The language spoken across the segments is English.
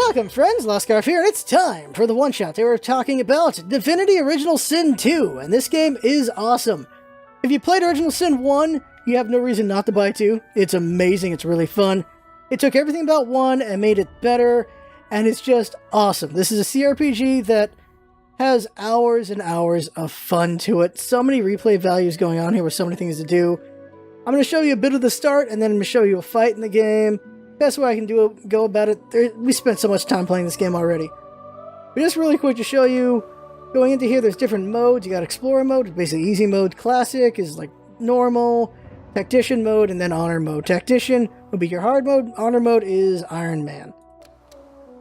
Welcome friends, LostScarf here, and it's time for the one-shot. They were talking about Divinity Original Sin 2, and this game is awesome. If you played Original Sin 1, you have no reason not to buy 2. It's amazing, it's really fun. It took everything about 1 and made it better, and it's just awesome. This is a CRPG that has hours and hours of fun to it. So many replay values going on here with so many things to do. I'm going to show you a bit of the start, and then I'm going to show you a fight in the game. Best way I can go about it. We spent so much time playing this game already. But just really quick to show you, going into here, there's different modes. You got Explorer mode, basically easy mode. Classic is like normal, Tactician mode, and then Honor mode. Tactician would be your hard mode. Honor mode is Iron Man.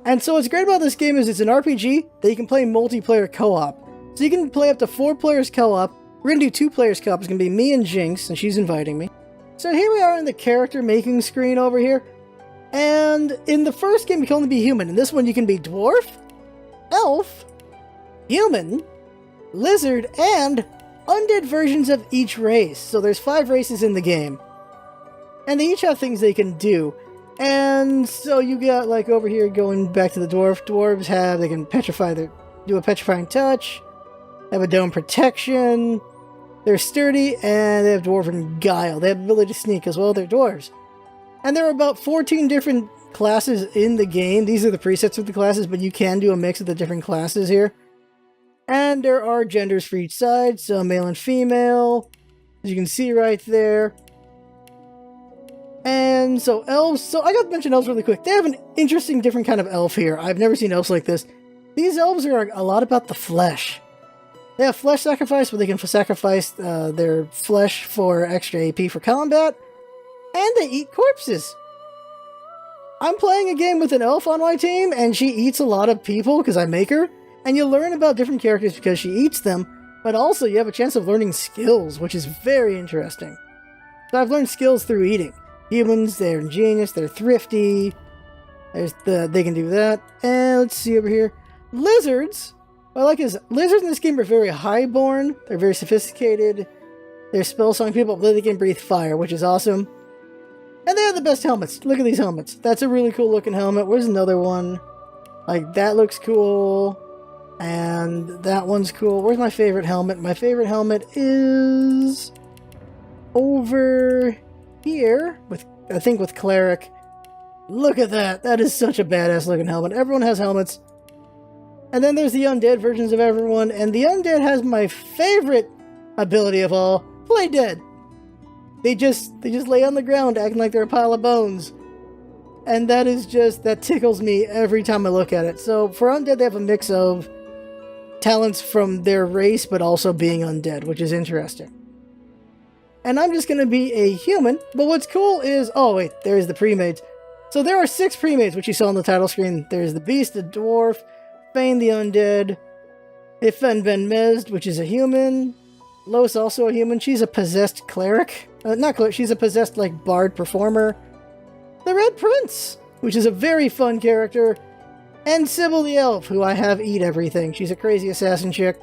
And so what's great about this game is it's an RPG that you can play multiplayer co-op. So you can play up to 4 players co-op. We're going to do 2 players co-op. It's going to be me and Jinx, and she's inviting me. So here we are in the character making screen over here. And in the first game, you can only be human. In this one, you can be dwarf, elf, human, lizard, and undead versions of each race. So there's 5 races in the game. And they each have things they can do. And so you got, like, over here, going back to the dwarf. Dwarves they can petrify do a petrifying touch. They have a dome protection. They're sturdy, and they have dwarven guile. They have the ability to sneak as well. They're dwarves. And there are about 14 different classes in the game. These are the presets of the classes, but you can do a mix of the different classes here. And there are genders for each side, so male and female, as you can see right there. And so elves, so I got to mention elves really quick. They have an interesting different kind of elf here. I've never seen elves like this. These elves are a lot about the flesh. They have flesh sacrifice, where they can sacrifice their flesh for extra AP for combat. And they eat corpses. I'm playing a game with an elf on my team, and she eats a lot of people because I make her. And you learn about different characters because she eats them, but also you have a chance of learning skills, which is very interesting. So I've learned skills through eating. Humans, they're ingenious, they're thrifty. They can do that. And let's see over here. Lizards. What I like is lizards in this game are very highborn. They're very sophisticated. They're spell-song people, but they can breathe fire, which is awesome. And they have the best helmets. Look at these helmets. That's a really cool looking helmet. Where's another one? Like, that looks cool. And that one's cool. Where's my favorite helmet? My favorite helmet is over here, I think with Cleric. Look at that. That is such a badass looking helmet. Everyone has helmets. And then there's the undead versions of everyone. And the undead has my favorite ability of all. Play dead. They just lay on the ground acting like they're a pile of bones. And that tickles me every time I look at it. So for undead, they have a mix of talents from their race, but also being undead, which is interesting. And I'm just going to be a human. But what's cool is, oh wait, there's the pre-mades. So there are 6 pre-mades, which you saw on the title screen. There's the Beast, the Dwarf, Fane the Undead, Ifen Ben Mezd, which is a human, Los, also a human. She's a possessed cleric. Not cleric, she's a possessed, like, bard performer. The Red Prince, which is a very fun character. And Sybil the Elf, who I have eat everything. She's a crazy assassin chick.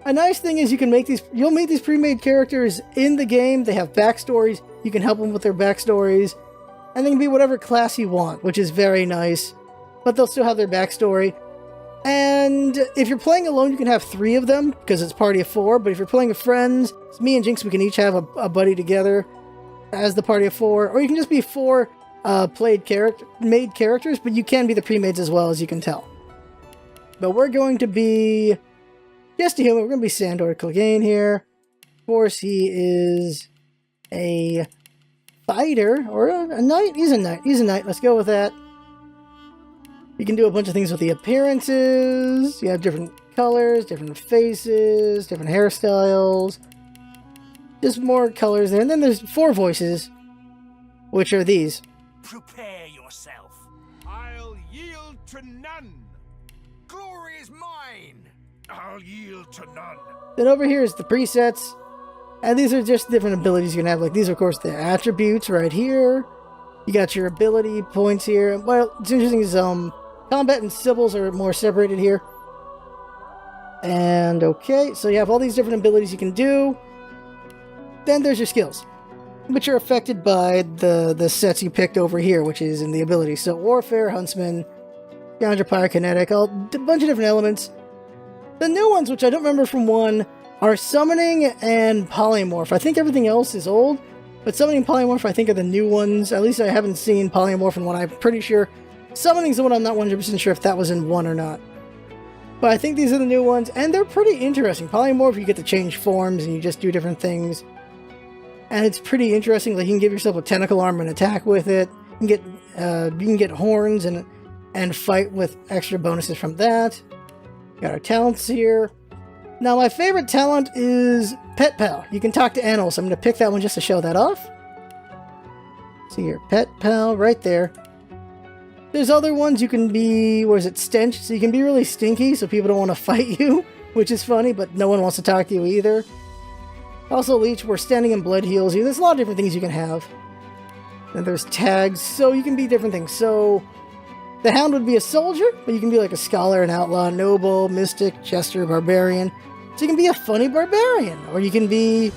A nice thing is you'll meet these pre-made characters in the game. They have backstories. You can help them with their backstories. And they can be whatever class you want, which is very nice. But they'll still have their backstory. And if you're playing alone, you can have 3 of them, because it's a party of 4. But if you're playing with friends, it's me and Jinx, we can each have a buddy together as the party of 4. Or you can just be 4 made characters, but you can be the pre-mades as well, as you can tell. But we're going to be just a human. We're going to be Sandor Clegane here. Of course, he is a fighter, or a knight. He's a knight. He's a knight. Let's go with that. You can do a bunch of things with the appearances. You have different colors, different faces, different hairstyles. Just more colors there. And then there's 4 voices, which are these. Prepare yourself. I'll yield to none. Glory is mine. I'll yield to none. Then over here is the presets. And these are just different abilities you can have. Like, these are, of course, the attributes right here. You got your ability points here. Well, it's interesting is, combat and Sybils are more separated here. And, okay, so you have all these different abilities you can do. Then there's your skills, which are affected by the sets you picked over here, which is in the abilities. So Warfare, Huntsman, Scoundrel, Pyrokinetic, a bunch of different elements. The new ones, which I don't remember from 1, are Summoning and Polymorph. I think everything else is old, but Summoning and Polymorph I think are the new ones. At least I haven't seen Polymorph in 1, I'm pretty sure. Summoning's the one I'm not 100% sure if that was in 1 or not. But I think these are the new ones, and they're pretty interesting. Polymorph, you get to change forms, and you just do different things. And it's pretty interesting. Like, you can give yourself a tentacle arm and attack with it. You can get horns and fight with extra bonuses from that. Got our talents here. Now, my favorite talent is Pet Pal. You can talk to animals. I'm going to pick that one just to show that off. See here, Pet Pal, right there. There's other ones you can be, what is it, Stench? So you can be really stinky, so people don't want to fight you, which is funny, but no one wants to talk to you either. Also, Leech, where Standing and Blood heals you. There's a lot of different things you can have. And there's tags, so you can be different things. So, the Hound would be a soldier, but you can be like a scholar, an outlaw, noble, mystic, jester, barbarian. So you can be a funny barbarian, or you can be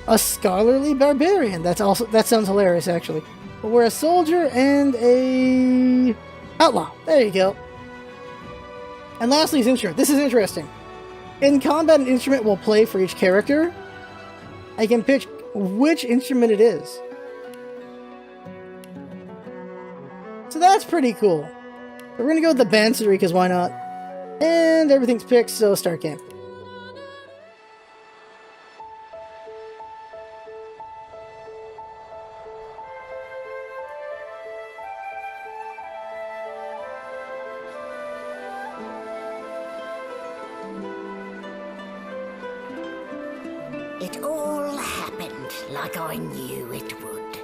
a scholarly barbarian. That sounds hilarious, actually. But we're a soldier and a outlaw. There you go. And lastly is instrument. This is interesting. In combat, an instrument will play for each character. I can pick which instrument it is. So that's pretty cool. We're going to go with the Bansery, because why not? And everything's picked, so start game. It all happened like I knew it would.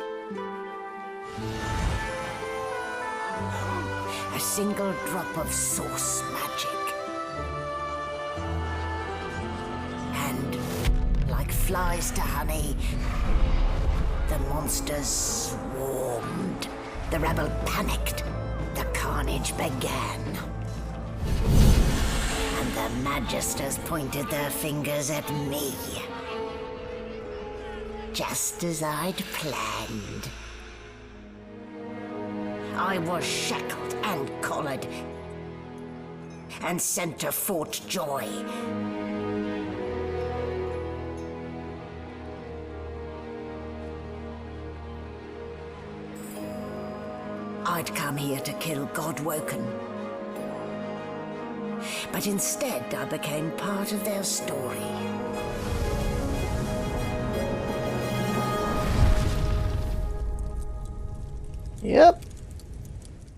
A single drop of source magic. And, like flies to honey, the monsters swarmed. The rebel panicked. The carnage began. And the Magisters pointed their fingers at me. Just as I'd planned. I was shackled and collared and sent to Fort Joy. I'd come here to kill Godwoken. But instead I became part of their story. Yep.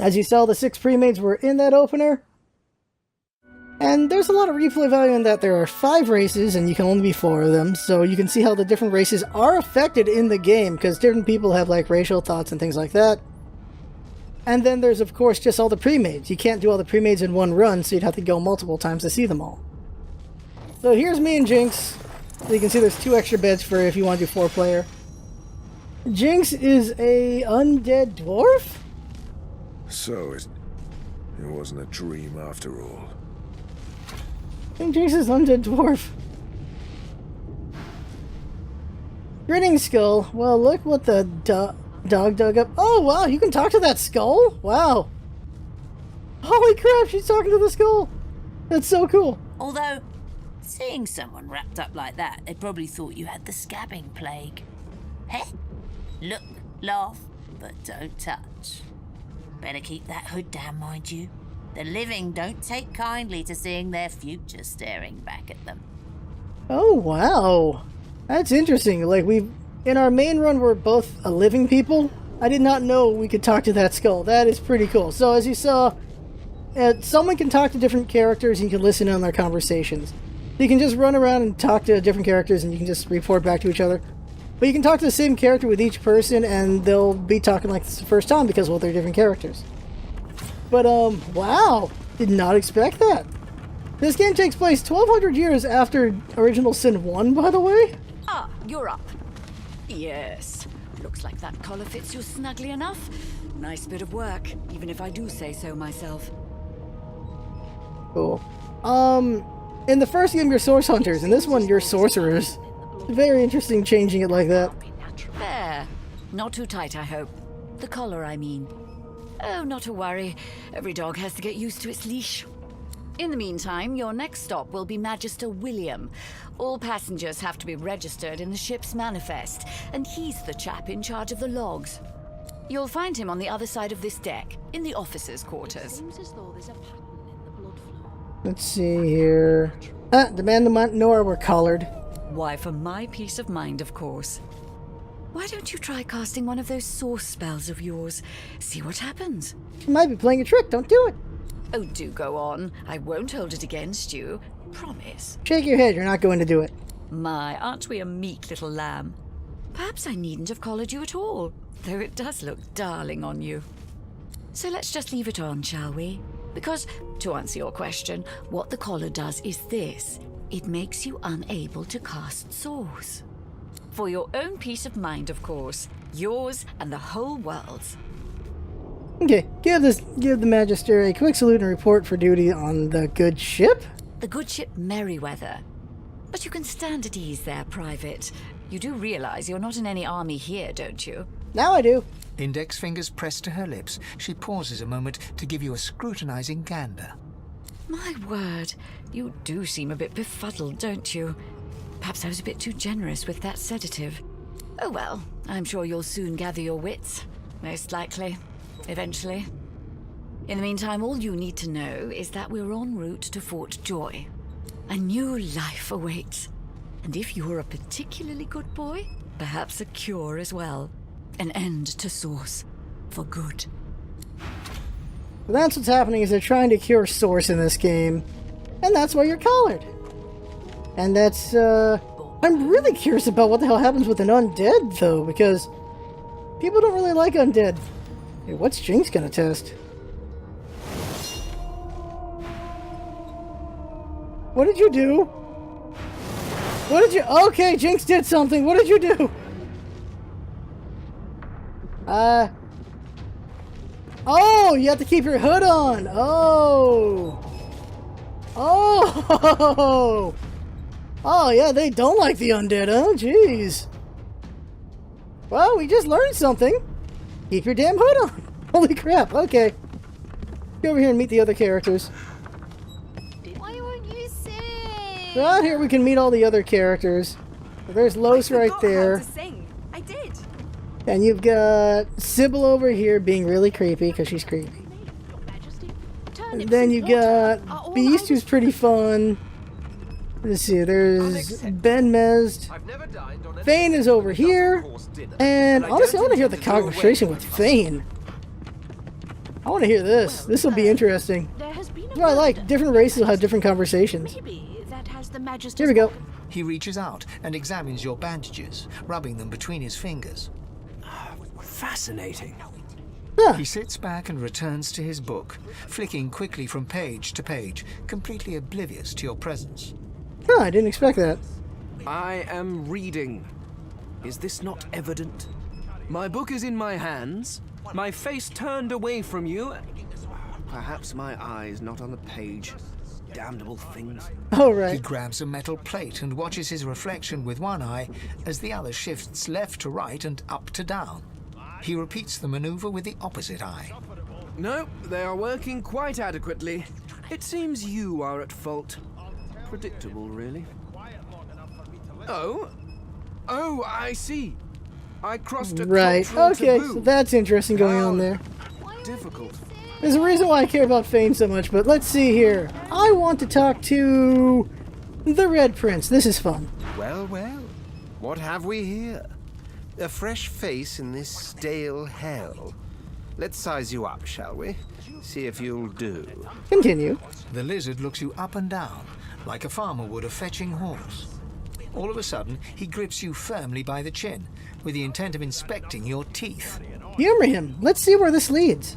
As you saw, the 6 pre-mades were in that opener. And there's a lot of replay value in that there are 5 races, and you can only be 4 of them. So you can see how the different races are affected in the game, because different people have, like, racial thoughts and things like that. And then there's, of course, just all the pre-mades. You can't do all the pre-mades in one run, so you'd have to go multiple times to see them all. So here's me and Jinx. So you can see there's 2 extra beds for if you want to do 4-player. Jinx is a undead dwarf? So it wasn't a dream after all. I think Jinx is undead dwarf. Grinning skull. Well, look what the dog dug up. Oh, wow, you can talk to that skull? Wow. Holy crap, she's talking to the skull. That's so cool. Although, seeing someone wrapped up like that, they probably thought you had the scabbing plague. Heh? Look, laugh, but don't touch. Better keep that hood down, mind you. The living don't take kindly to seeing their future staring back at them. Oh, wow. That's interesting. Like, in our main run, we're both a living people. I did not know we could talk to that skull. That is pretty cool. So, as you saw, someone can talk to different characters and you can listen in on their conversations. You can just run around and talk to different characters and you can just report back to each other. But you can talk to the same character with each person, and they'll be talking like this the first time because, well, they're different characters. But, wow. Did not expect that. This game takes place 1,200 years after Original Sin 1, by the way. Ah, you're up. Yes. Looks like that collar fits you snugly enough. Nice bit of work, even if I do say so myself. Cool. In the first game, you're source hunters. In this one, you're sorcerers. Very interesting changing it like that. There. Not too tight, I hope. The collar, I mean. Oh, not to worry. Every dog has to get used to its leash. In the meantime, your next stop will be Magister William. All passengers have to be registered in the ship's manifest, and he's the chap in charge of the logs. You'll find him on the other side of this deck, in the officers' quarters. Seems as though there's a pattern in the blood flow. Let's see here. Demand the Nora were collared. Why, for my peace of mind, of course. Why don't you try casting one of those source spells of yours? See what happens. She might be playing a trick. Don't do it. Oh, do go on. I won't hold it against you. Promise. Shake your head. You're not going to do it. My, aren't we a meek little lamb? Perhaps I needn't have collared you at all, though it does look darling on you. So let's just leave it on, shall we? Because, to answer your question, what the collar does is this. It makes you unable to cast source. For your own peace of mind, of course. Yours and the whole world's. Okay, give the Magister a quick salute and report for duty on the good ship. The good ship Merryweather. But you can stand at ease there, Private. You do realize you're not in any army here, don't you? Now I do. Index fingers pressed to her lips, she pauses a moment to give you a scrutinizing gander. My word, you do seem a bit befuddled, don't you? Perhaps I was a bit too generous with that sedative. Oh well, I'm sure you'll soon gather your wits. Most likely. Eventually. In the meantime, all you need to know is that we're en route to Fort Joy. A new life awaits. And if you're a particularly good boy, perhaps a cure as well. An end to Source. For good. Well, that's what's happening is they're trying to cure Source in this game. And that's why you're collared. And that's, I'm really curious about what the hell happens with an undead, though, because people don't really like undead. Hey, what's Jinx gonna test? What did you do? What did you... Okay, Jinx did something. What did you do? Oh, you have to keep your hood on. Oh. Oh. Oh, yeah, they don't like the undead, huh? Jeez. Well, we just learned something. Keep your damn hood on. Holy crap. Okay. Go over here and meet the other characters. Why won't you sing? Right here we can meet all the other characters. There's Los right there. How to sing. I did. And you've got Sybil over here being really creepy because she's creepy. And then you got Beast, who's pretty fun. Let's see, there's Ben Mezd. Thane is over here. And honestly, I want to hear the conversation with Thane. I want to hear this. This will be interesting. That's what I like. Different races will have different conversations. Maybe that has the Magister's... Here we go. He reaches out and examines your bandages, rubbing them between his fingers. Fascinating. Huh. He sits back and returns to his book, flicking quickly from page to page, completely oblivious to your presence. Huh, I didn't expect that. I am reading. Is this not evident? My book is in my hands, my face turned away from you. Perhaps my eyes not on the page. Damnable things. All He right. grabs a metal plate and watches his reflection with one eye as the other shifts left to right and up to down. He repeats the maneuver with the opposite eye. No, they are working quite adequately. It seems you are at fault. Predictable, really. Oh, I see. I crossed a Right. cultural Okay, taboo. so that's interesting going on there. Difficult. There's a reason why I care about Thane so much, but let's see here. I want to talk to the Red Prince. This is fun. Well, well. What have we here? A fresh face in this stale hell. Let's size you up, shall we? See if you'll do. Continue. The lizard looks you up and down, like a farmer would a fetching horse. All of a sudden, he grips you firmly by the chin, with the intent of inspecting your teeth. Humor him. Let's see where this leads.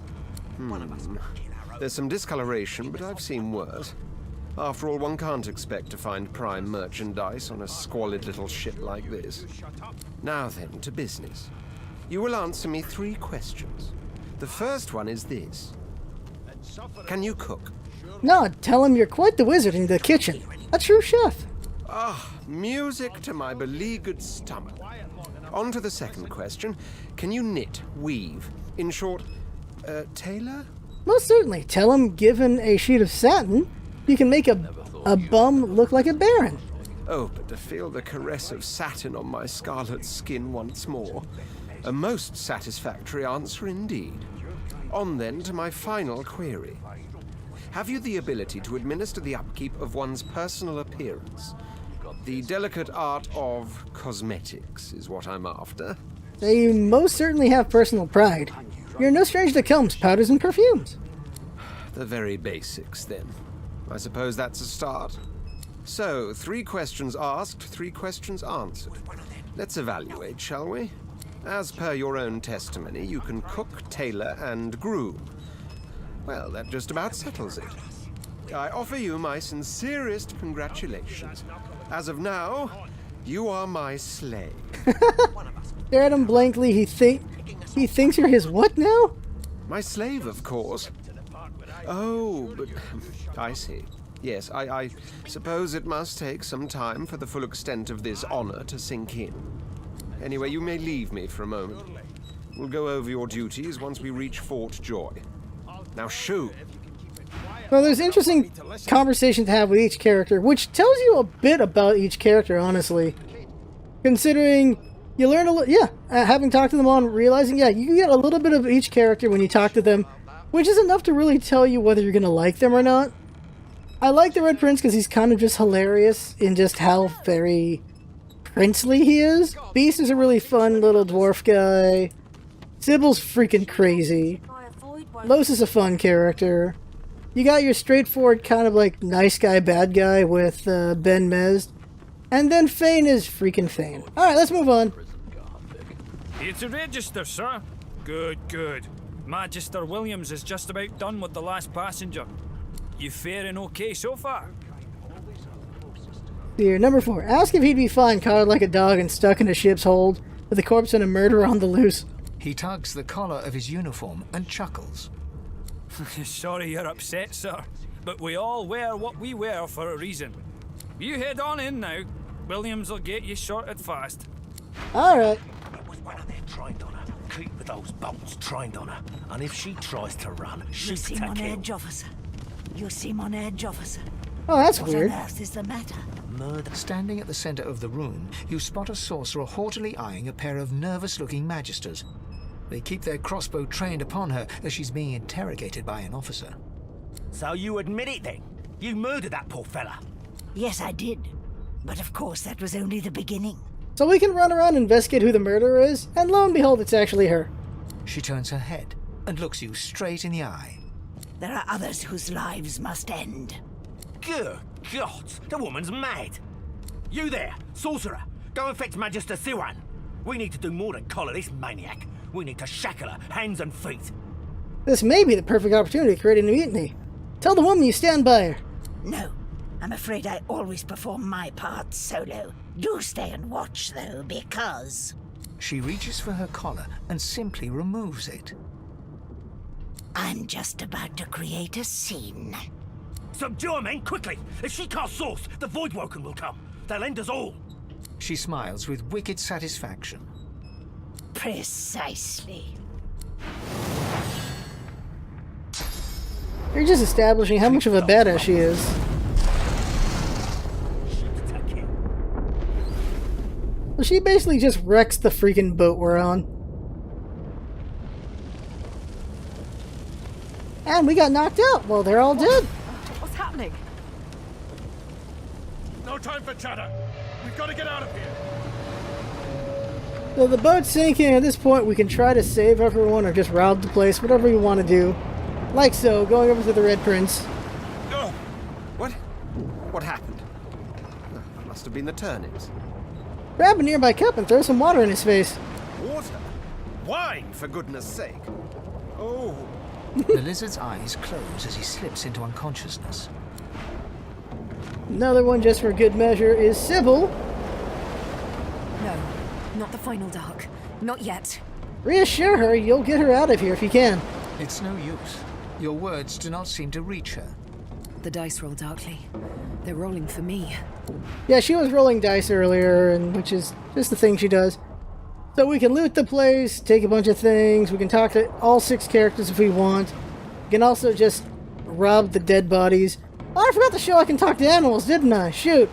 There's some discoloration, but I've seen worse. After all, one can't expect to find prime merchandise on a squalid little ship like this. Now then, to business. You will answer me 3 questions. The first one is this. Can you cook? No, tell him you're quite the wizard in the kitchen. A true chef. Ah, music to my beleaguered stomach. On to the second question. Can you knit, weave? In short, Taylor? Most certainly. Tell him, given a sheet of satin, you can make a bum look like a baron. Oh, but to feel the caress of satin on my scarlet skin once more. A most satisfactory answer indeed. On then to my final query. Have you the ability to administer the upkeep of one's personal appearance? The delicate art of cosmetics is what I'm after. They most certainly have personal pride. You're no stranger to combs, powders, and perfumes. The very basics, then. I suppose that's a start. So, 3 questions asked, 3 questions answered. Let's evaluate, shall we? As per your own testimony, you can cook, tailor, and groom. Well, that just about settles it. I offer you my sincerest congratulations. As of now, you are my slave. Stare at him blankly. He thinks you're his what now? My slave, of course. Oh, but I see. Yes, I suppose it must take some time for the full extent of this honor to sink in. Anyway, you may leave me for a moment. We'll go over your duties once we reach Fort Joy. Now shoo! Well, there's interesting conversation to have with each character, which tells you a bit about each character, honestly. Considering you learn a little, having talked to them all and realizing, you get a little bit of each character when you talk to them, which is enough to really tell you whether you're going to like them or not. I like the Red Prince because he's kind of just hilarious in just how very princely he is. Beast is a really fun little dwarf guy. Sybil's freaking crazy. Los is a fun character. You got your straightforward kind of like nice guy, bad guy with Ben Mez. And then Fane is freaking Fane. Alright, let's move on. It's a register, sir. Good, good. Magister Williams is just about done with the last passenger. You faring okay so far? Here, number 4. Ask if he'd be fine collared like a dog and stuck in a ship's hold with a corpse and a murderer on the loose. He tugs the collar of his uniform and chuckles. Sorry you're upset, sir, but we all wear what we wear for a reason. You head on in now. Williams will get you sorted fast. Alright. It was one of their trained on her. Keep those bolts trained on her. And if she tries to run, shoot You seem to on kill. edge, officer. You seem on edge, officer. Oh, that's What weird. on earth is the matter? Murder. Standing at the center of the room, you spot a sorcerer haughtily eyeing a pair of nervous-looking magisters. They keep their crossbow trained upon her as she's being interrogated by an officer. So you admit it then? You murdered that poor fella? Yes, I did. But of course, that was only the beginning. So we can run around and investigate who the murderer is, and lo and behold, it's actually her. She turns her head and looks you straight in the eye. There are others whose lives must end. Good God, the woman's mad. You there, sorcerer, go and fetch Magister Siwan. We need to do more than collar this maniac. We need to shackle her, hands and feet. This may be the perfect opportunity to create a mutiny. Tell the woman you stand by her. No, I'm afraid I always perform my part solo. Do stay and watch, though, because... She reaches for her collar and simply removes it. I'm just about to create a scene. Subdue her, men, quickly! If she casts source, the Voidwoken will come. They'll end us all. She smiles with wicked satisfaction. Precisely. You're just establishing how much of a badass she is. Shoot to kill. Well, she basically just wrecks the freaking boat we're on. And we got knocked out. Well, they're all dead. What's happening? No time for chatter. We've got to get out of here. So the boat's sinking. At this point, we can try to save everyone or just rob the place, whatever you want to do. Like so, going over to the Red Prince. What? What happened? Must have been the turnips. Grab a nearby cup and throw some water in his face. Water? Wine, for goodness sake. Oh. The lizard's eyes close as he slips into unconsciousness. Another one just for good measure is Sybil. No, not the final dark. Not yet. Reassure her you'll get her out of here if you can. It's no use. Your words do not seem to reach her. The dice roll darkly. They're rolling for me. Yeah, she was rolling dice earlier, and which is just the thing she does. So we can loot the place, take a bunch of things, we can talk to all 6 characters if we want. We can also just rob the dead bodies. Oh, I forgot to show I can talk to animals, didn't I? Shoot.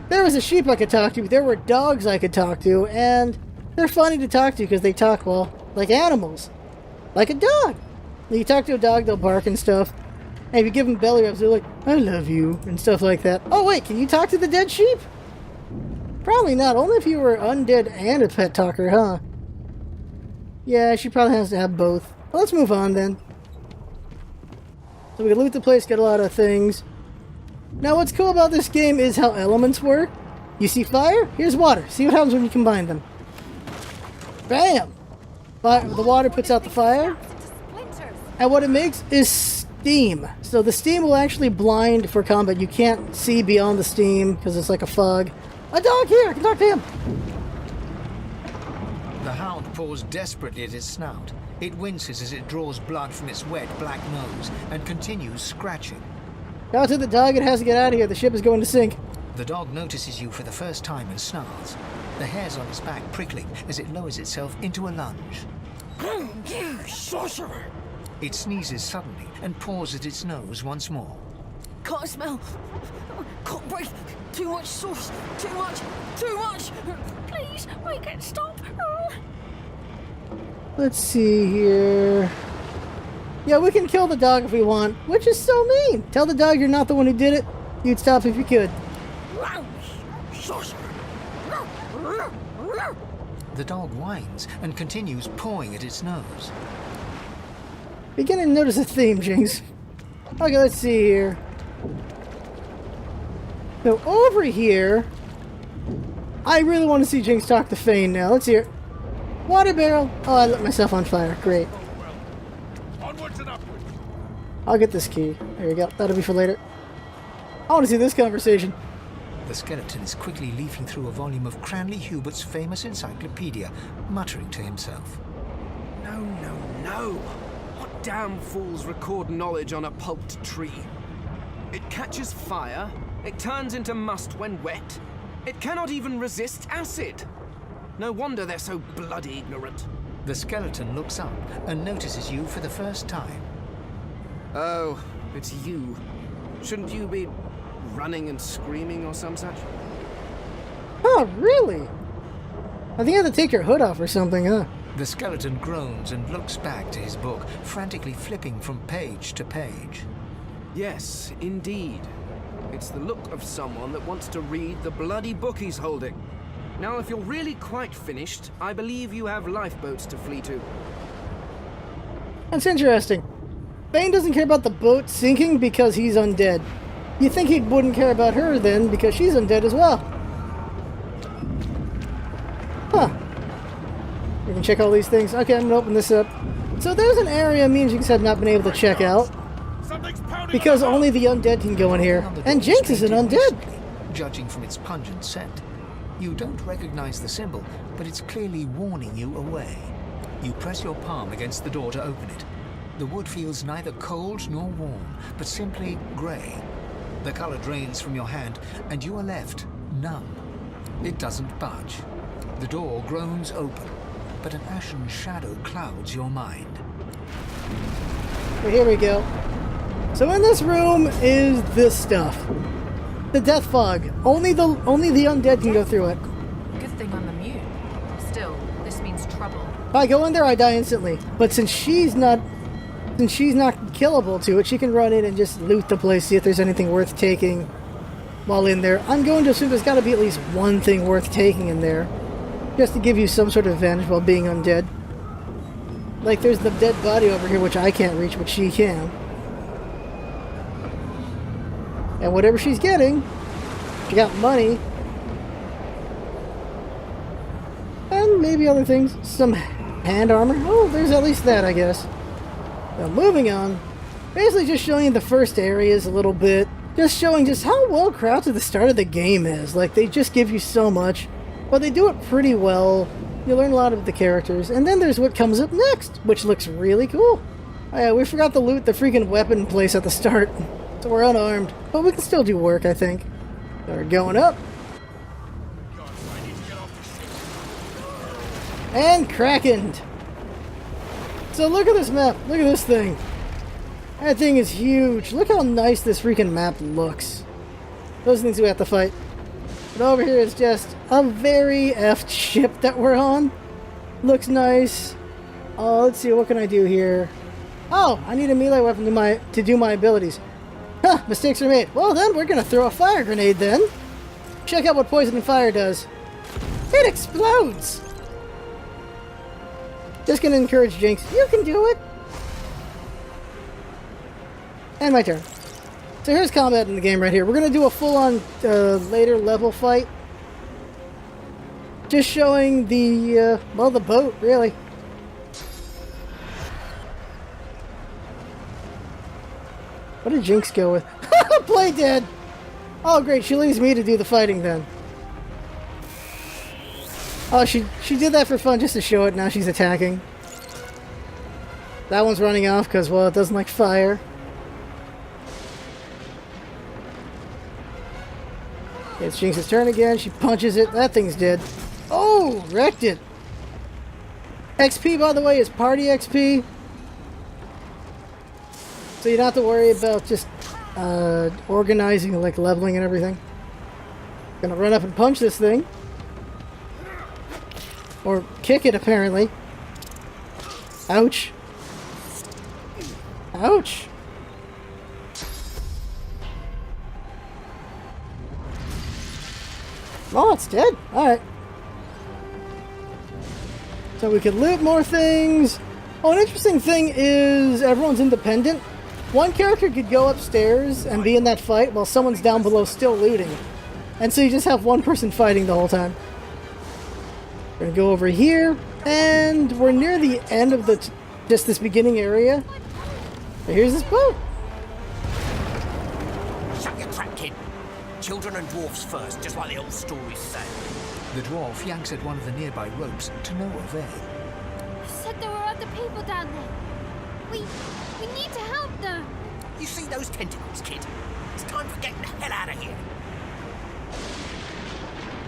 There was a sheep I could talk to, there were dogs I could talk to, and they're funny to talk to because they talk, well, like animals. Like a dog. When you talk to a dog, they'll bark and stuff. And if you give them belly rubs, they're like, I love you, and stuff like that. Oh, wait, can you talk to the dead sheep? Probably not. Only if you were undead and a pet talker, huh? Yeah, she probably has to have both. Well, let's move on, then. So we can loot the place, get a lot of things. Now, what's cool about this game is how elements work. You see fire? Here's water. See what happens when you combine them. Bam! The water puts out the fire. And what it makes is steam. So the steam will actually blind for combat. You can't see beyond the steam because it's like a fog. A dog here! I can talk to him! The hound paws desperately at its snout. It winces as it draws blood from its wet black nose and continues scratching. Shout to the dog, it has to get out of here. The ship is going to sink. The dog notices you for the first time and snarls, the hairs on its back prickling as it lowers itself into a lunge. You sorcerer! It sneezes suddenly and paws at its nose once more. Can't smell. Can't breathe. Too much sauce. Too much. Too much. Please, make it stop. Let's see here. Yeah, we can kill the dog if we want, which is so mean. Tell the dog you're not the one who did it. You'd stop if you could. The dog whines and continues pawing at its nose. Beginning to notice a theme, Jinx. Okay, let's see here. So over here, I really want to see Jinx talk to Fane now. Let's hear it. Water barrel. Oh, I lit myself on fire. Great. I'll get this key. There you go. That'll be for later. I want to see this conversation. The skeleton is quickly leafing through a volume of Cranley Hubert's famous encyclopedia, muttering to himself. No, no, no. What damn fools record knowledge on a pulped tree? It catches fire. It turns into must when wet. It cannot even resist acid. No wonder they're so bloody ignorant. The skeleton looks up and notices you for the first time. Oh, it's you. Shouldn't you be running and screaming or some such? Oh, really? I think I have to take your hood off or something, huh? The skeleton groans and looks back to his book, frantically flipping from page to page. Yes, indeed. It's the look of someone that wants to read the bloody book he's holding. Now, if you're really quite finished, I believe you have lifeboats to flee to. That's interesting. Bane doesn't care about the boat sinking because he's undead. You think he wouldn't care about her then because she's undead as well. Huh. We can check all these things. Okay, I'm gonna open this up. So there's an area me and Jinx have not been able to check out. Because only the undead can go in here. And Jinx is an undead. Judging from its pungent scent. You don't recognize the symbol, but it's clearly warning you away. You press your palm against the door to open it. The wood feels neither cold nor warm, but simply grey. The color drains from your hand, and you are left numb. It doesn't budge. The door groans open, but an ashen shadow clouds your mind. Well, here we go. So in this room is this stuff. The death fog. Only the undead can go through it. Good thing I'm immune. Still, this means trouble. If I go in there, I die instantly. But since she's not killable to it, she can run in and just loot the place, see if there's anything worth taking while in there. I'm going to assume there's got to be at least one thing worth taking in there, just to give you some sort of advantage while being undead. Like there's the dead body over here, which I can't reach, but she can. And whatever she's getting, she got money. And maybe other things. Some hand armor. Oh, there's at least that, I guess. Now, moving on. Basically just showing you the first areas a little bit. Just showing just how well crafted the start of the game is. Like, they just give you so much. But they do it pretty well. You learn a lot of the characters. And then there's what comes up next, which looks really cool. Oh yeah, we forgot to loot the freaking weapon place at the start. So we're unarmed. But we can still do work, I think. So we're going up. And krakened. So look at this map. Look at this thing. That thing is huge. Look how nice this freaking map looks. Those things we have to fight. But over here is just a very effed ship that we're on. Looks nice. Oh, let's see, what can I do here? Oh, I need a melee weapon to do my abilities. Huh, mistakes are made. Well then, we're gonna throw a fire grenade then. Check out what poison and fire does. It explodes! Just gonna encourage Jinx. You can do it! And my turn. So here's combat in the game right here. We're gonna do a full-on later level fight. Just showing the, well, the boat, really. What did Jinx go with? Play dead! Oh great, she leaves me to do the fighting then. Oh, she did that for fun just to show it, now she's attacking. That one's running off because, well, it doesn't like fire. It's Jinx's turn again, she punches it, that thing's dead. Oh, wrecked it! XP, by the way, is party XP. So you don't have to worry about just organizing, like leveling and everything. Gonna run up and punch this thing. Or kick it, apparently. Ouch. Ouch. Oh, it's dead. Alright. So we can loot more things. Oh, an interesting thing is everyone's independent. One character could go upstairs and be in that fight while someone's down below still looting. And so you just have one person fighting the whole time. We're gonna go over here, and we're near the end of the just this beginning area. But here's this boat. Shut your trap, kid. Children and dwarfs first, just like the old stories say. The dwarf yanks at one of the nearby ropes to no avail. You said there were other people down there. We need to help them. You see those tentacles, kid? It's time for getting the hell out of here.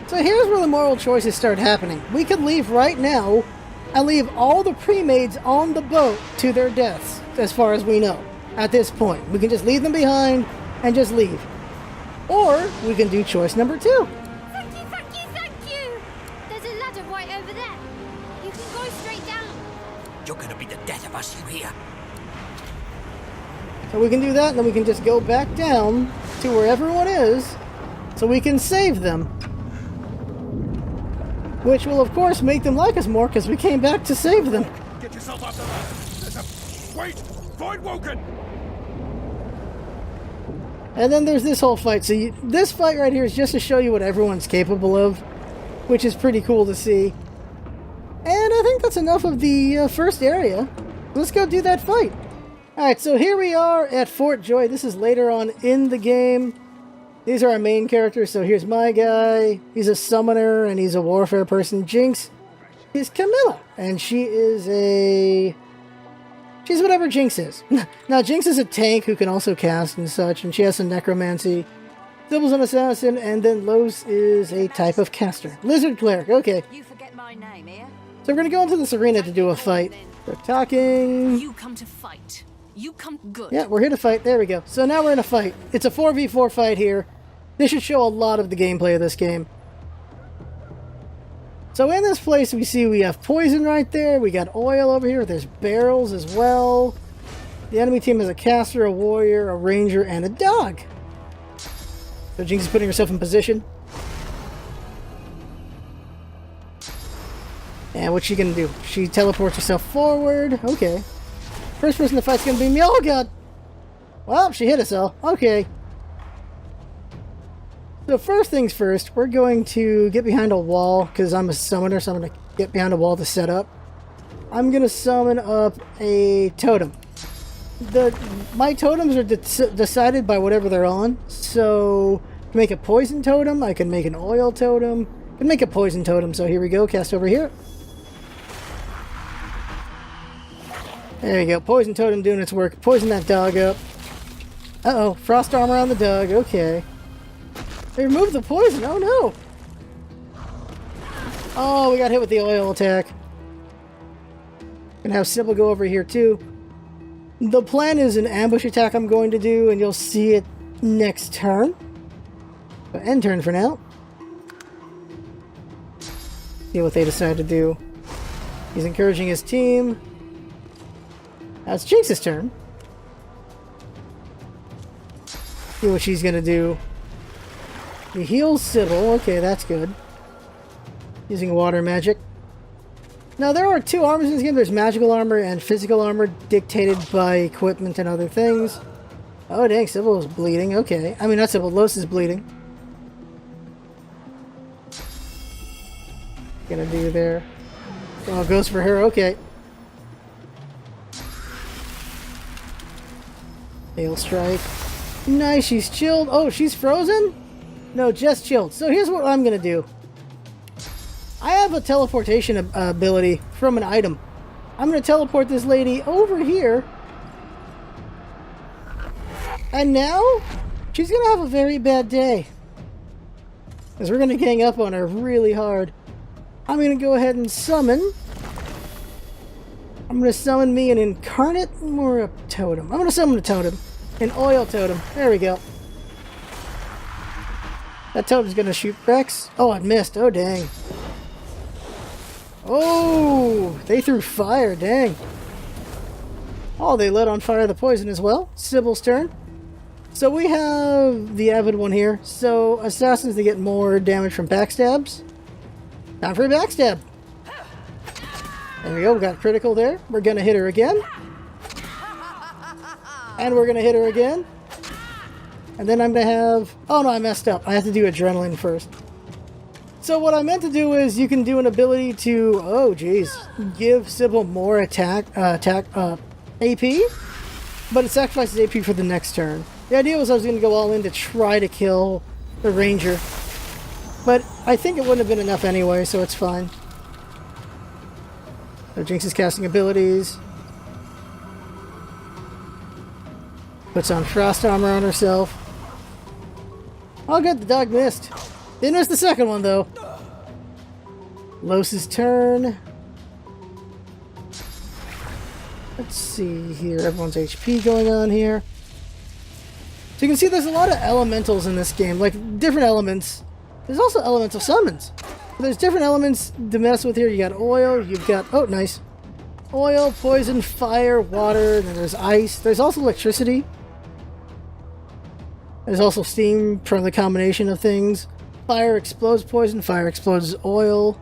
So here's where the moral choices start happening. We could leave right now and leave all the pre-mades on the boat to their deaths, as far as we know, at this point. We can just leave them behind and just leave. Or we can do choice number 2. Thank you, thank you, thank you. There's a ladder right over there. You can go straight down. You're gonna be the death of us, you hear? So we can do that, and then we can just go back down to where everyone is, so we can save them. Which will, of course, make them like us more, because we came back to save them. Get yourself up there! Wait! Void Woken! And then there's this whole fight. So this fight right here is just to show you what everyone's capable of, which is pretty cool to see. And I think that's enough of the first area. Let's go do that fight. Alright, so here we are at Fort Joy. This is later on in the game. These are our main characters. So here's my guy. He's a summoner and he's a warfare person. Jinx is Camilla. And she is a... she's whatever Jinx is. Now, Jinx is a tank who can also cast and such. And she has some necromancy. Sybil's an assassin. And then Los is a type of caster. Lizard cleric. Okay. You forget my name here. So we're going to go into this arena to do a fight. We're talking... You come to fight. You come good. Yeah, we're here to fight. There we go. So now we're in a fight. It's a 4v4 fight here. This should show a lot of the gameplay of this game. So in this place we see we have poison right there. We got oil over here. There's barrels as well. The enemy team has a caster, a warrior, a ranger, and a dog. So Jinx is putting herself in position. And what's she gonna do? She teleports herself forward. Okay. First person to fight's gonna be me. Oh god! Well, she hit us all. Okay. So first things first, we're going to get behind a wall, because I'm a summoner, so I'm going to get behind a wall to set up. I'm going to summon up a totem. My totems are decided by whatever they're on. So, to make a poison totem, I can make an oil totem. I can make a poison totem, so here we go, cast over here. There you go, poison totem doing its work. Poison that dog up. Uh-oh, frost armor on the dog, okay. They removed the poison, oh no! Oh, we got hit with the oil attack. Gonna have Sybil go over here too. The plan is an ambush attack I'm going to do, and you'll see it next turn. End turn for now. See what they decide to do. He's encouraging his team. Now it's Jinx's turn. See what she's gonna do. He heals Sybil. Okay, that's good. Using water magic. Now, there are two armors in this game. There's magical armor and physical armor dictated by equipment and other things. Oh, dang, Sybil is bleeding. Okay. I mean, not Sybil. Los is bleeding. Gonna do there. Oh, goes for her. Okay. Hail strike. Nice, she's chilled. Oh, she's frozen? No, just chilled. So here's what I'm gonna do. I have a teleportation ability from an item. I'm gonna teleport this lady over here. And now, she's gonna have a very bad day. Because we're gonna gang up on her really hard. I'm gonna go ahead and summon. I'm gonna summon me an incarnate or a totem. I'm gonna summon a totem. An oil totem. There we go. That totem's gonna shoot Rex. Oh, I missed. Oh, dang. Oh, they threw fire. Dang. Oh, they lit on fire the poison as well. Sybil's turn. So we have the avid one here. So assassins, they get more damage from backstabs. Time for a backstab. There we go. We got critical there. We're gonna hit her again. And we're gonna hit her again. And then I'm gonna have... Oh no, I messed up. I have to do adrenaline first. So what I meant to do is you can do an ability to... Oh, jeez. Give Sybil more AP. But it sacrifices AP for the next turn. The idea was I was going to go all in to try to kill the ranger. But I think it wouldn't have been enough anyway, so it's fine. So Jinx is casting abilities. Puts on frost armor on herself. Oh good, the dog missed. Didn't miss the second one though. Los's turn. Let's see here, everyone's HP going on here. So you can see there's a lot of elementals in this game, like different elements. There's also elemental summons. There's different elements to mess with here. You got oil, you've got, oh nice. Oil, poison, fire, water, and then there's ice. There's also electricity. There's also steam from the combination of things. Fire explodes poison, fire explodes oil.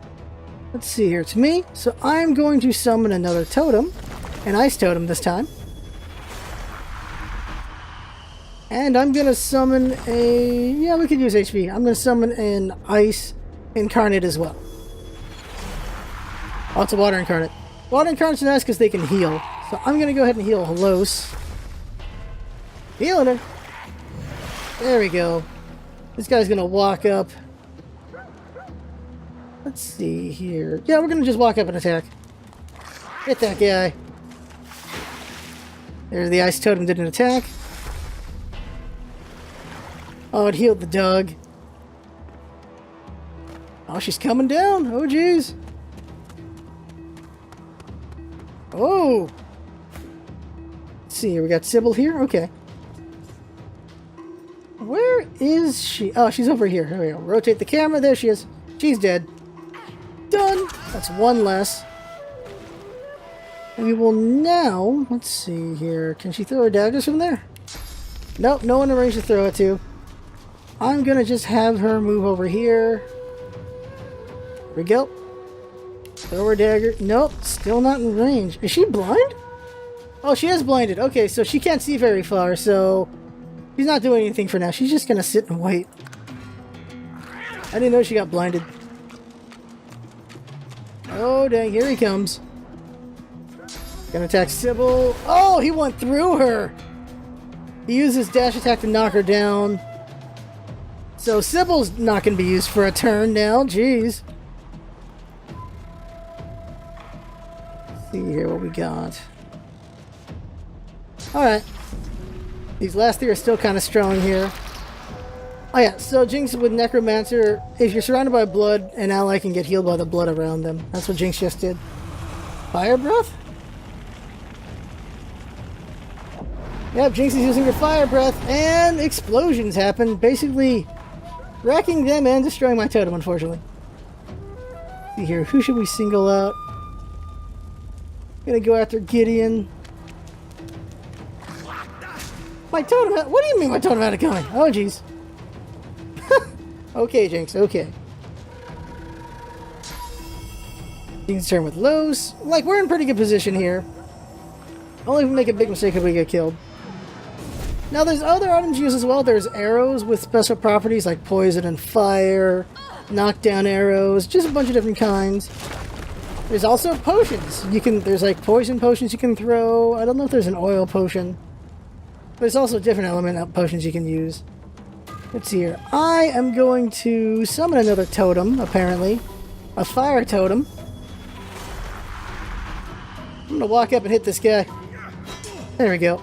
Let's see here, it's me. So I'm going to summon another totem. An ice totem this time. And I'm going to summon a... Yeah, we could use HP. I'm going to summon an ice incarnate as well. Oh, it's a water incarnate. Water incarnates are nice because they can heal. So I'm going to go ahead and heal Los. Healing her. There we go. This guy's going to walk up. Let's see here. Yeah, we're going to just walk up and attack. Hit that guy. There's the ice totem didn't attack. Oh, it healed the dog. Oh, she's coming down. Oh, jeez. Oh. Let's see here. We got Sybil here. Okay. Where is she? Oh, she's over here. Here we go. Rotate the camera. There she is. She's dead. Done. That's one less. And we will now... Let's see here. Can she throw her daggers from there? Nope. No one in range to throw it to. I'm gonna just have her move over here. There we go. Throw her dagger. Nope, still not in range. Is she blind? Oh, she is blinded. Okay, so she can't see very far, so she's not doing anything for now. She's just gonna sit and wait. I didn't know she got blinded. Oh, dang, here he comes. Gonna attack Sybil. Oh, he went through her! He used his dash attack to knock her down. So Sybil's not going to be used for a turn now. Jeez. Let's see here what we got. Alright. These last three are still kind of strong here. Oh yeah, so Jinx with Necromancer, if you're surrounded by blood, an ally can get healed by the blood around them. That's what Jinx just did. Fire Breath? Yep, Jinx is using her fire breath, and explosions happen, basically wrecking them and destroying my totem, unfortunately. Let's see here, who should we single out? Gonna go after Gideon. My totem, what do you mean my totem had it coming? Oh, jeez. Okay, Jinx, okay. Jinx's turn with Los. Like, we're in pretty good position here. Only if we make a big mistake if we get killed. Now, there's other items used as well. There's arrows with special properties like poison and fire, knockdown arrows, just a bunch of different kinds. There's also potions. There's like poison potions you can throw. I don't know if there's an oil potion. There's also different element potions you can use. Let's see here. I am going to summon another totem, apparently. A fire totem. I'm gonna walk up and hit this guy. There we go.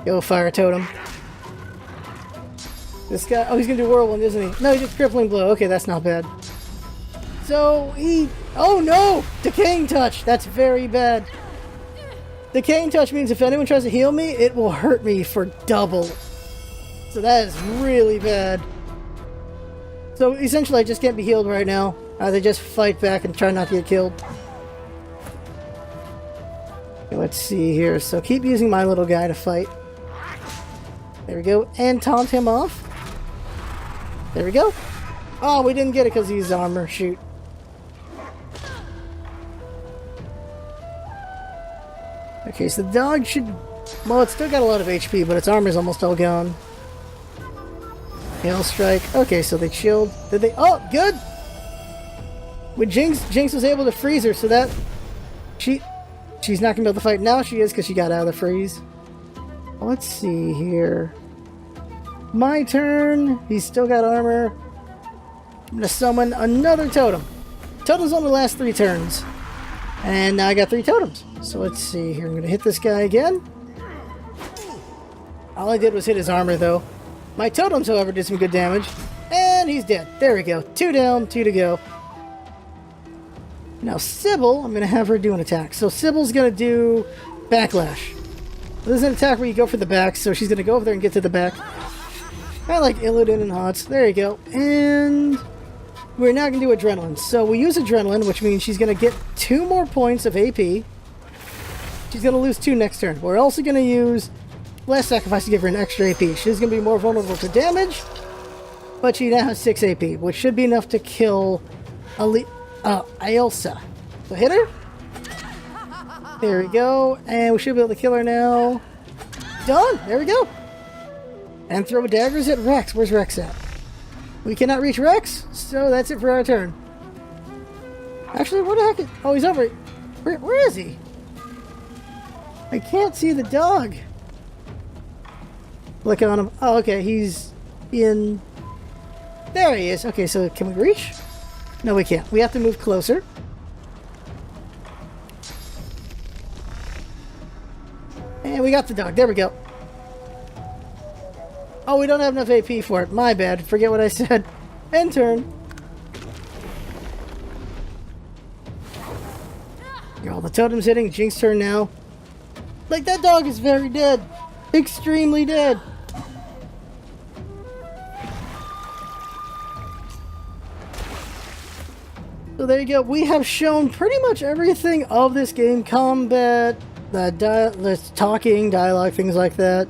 Go, fire totem. This guy... Oh, he's gonna do whirlwind, isn't he? No, he did crippling blow. Okay, that's not bad. So, he... Oh, no! Decaying touch! That's very bad. Decaying touch means if anyone tries to heal me, it will hurt me for double. So that is really bad. So, essentially, I just can't be healed right now. They just fight back and try not to get killed. Okay, let's see here. So, keep using my little guy to fight. There we go. And taunt him off. There we go. Oh, we didn't get it because he's armor. Shoot. Okay, so the dog should... Well, it's still got a lot of HP, but its armor's almost all gone. Hail strike. Okay, so they chilled. Did they... Oh, good! With Jinx was able to freeze her, so that... She's not going to be able to fight. Now she is, because she got out of the freeze. Let's see here. My turn. He's still got armor. I'm going to summon another totem. Totems only last 3 turns. And now I got 3 totems. So let's see here. I'm going to hit this guy again. All I did was hit his armor, though. My totems, however, did some good damage. And he's dead. There we go. 2 down, 2 to go. Now, Sybil, I'm going to have her do an attack. So Sybil's going to do Backlash. This is an attack where you go for the back, so she's going to go over there and get to the back. Kind of like Illidan and Hots. There you go. And we're now going to do Adrenaline. So we use Adrenaline, which means she's going to get 2 more points of AP. She's going to lose 2 next turn. We're also going to use Last Sacrifice to give her an extra AP. She's going to be more vulnerable to damage, but she now has 6 AP, which should be enough to kill Ailsa. So hit her. There we go. And we should be able to kill her now. Done! There we go. And throw daggers at Rex. Where's Rex at? We cannot reach Rex, so that's it for our turn. Actually, what the heck is... Oh, he's over... Where is he? I can't see the dog. Look on him. Oh, okay, he's in... There he is. Okay, so can we reach? No, we can't. We have to move closer. And we got the dog. There we go. Oh, we don't have enough AP for it. My bad. Forget what I said. End turn. All the totems hitting. Jinx turn now. Like, that dog is very dead. Extremely dead. So there you go. We have shown pretty much everything of this game. Combat, the talking, dialogue, things like that.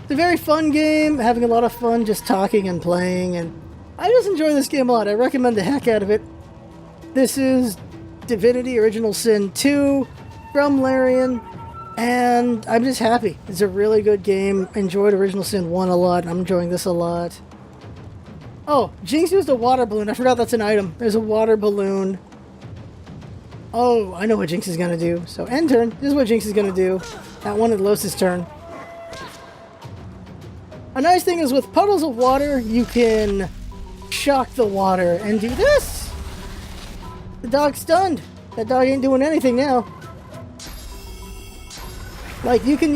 It's a very fun game. Having a lot of fun just talking and playing. And I just enjoy this game a lot. I recommend the heck out of it. This is Divinity Original Sin 2 from Larian. And I'm just happy. It's a really good game. Enjoyed Original Sin 1 a lot. I'm enjoying this a lot. Oh, Jinx used a water balloon. I forgot that's an item. There's a water balloon. Oh, I know what Jinx is going to do. So, end turn. This is what Jinx is going to do. That one is Los' turn. A nice thing is with puddles of water, you can shock the water and do this. The dog's stunned. That dog ain't doing anything now. Like, you can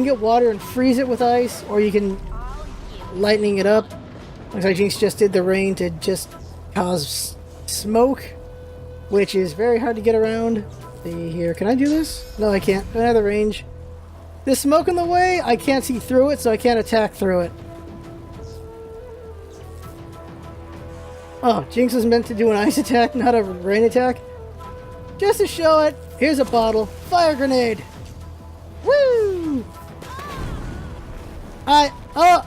get water and freeze it with ice, or you can lightning it up. Looks like Jinx just did the rain to just cause smoke, which is very hard to get around. See here, can I do this? No, I can't. Don't have the range. There's smoke in the way, I can't see through it, so I can't attack through it. Oh, Jinx was meant to do an ice attack, not a rain attack? Just to show it, here's a bottle. Fire grenade! Woo! Oh!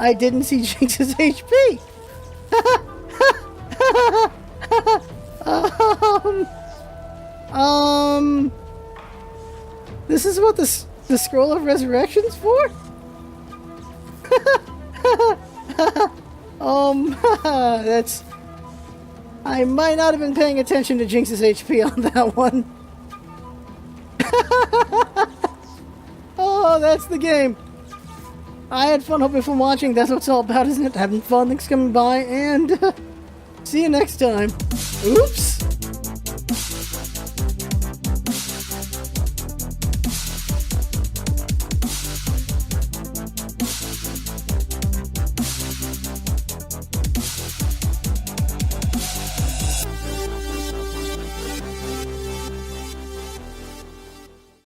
I didn't see Jinx's HP! This is what the Scroll of Resurrection's for? That's... I might not have been paying attention to Jinx's HP on that one. Oh, that's the game. I had fun. Hope you're fun watching. That's what it's all about, isn't it? Having fun, things coming by, and see you next time. Oops.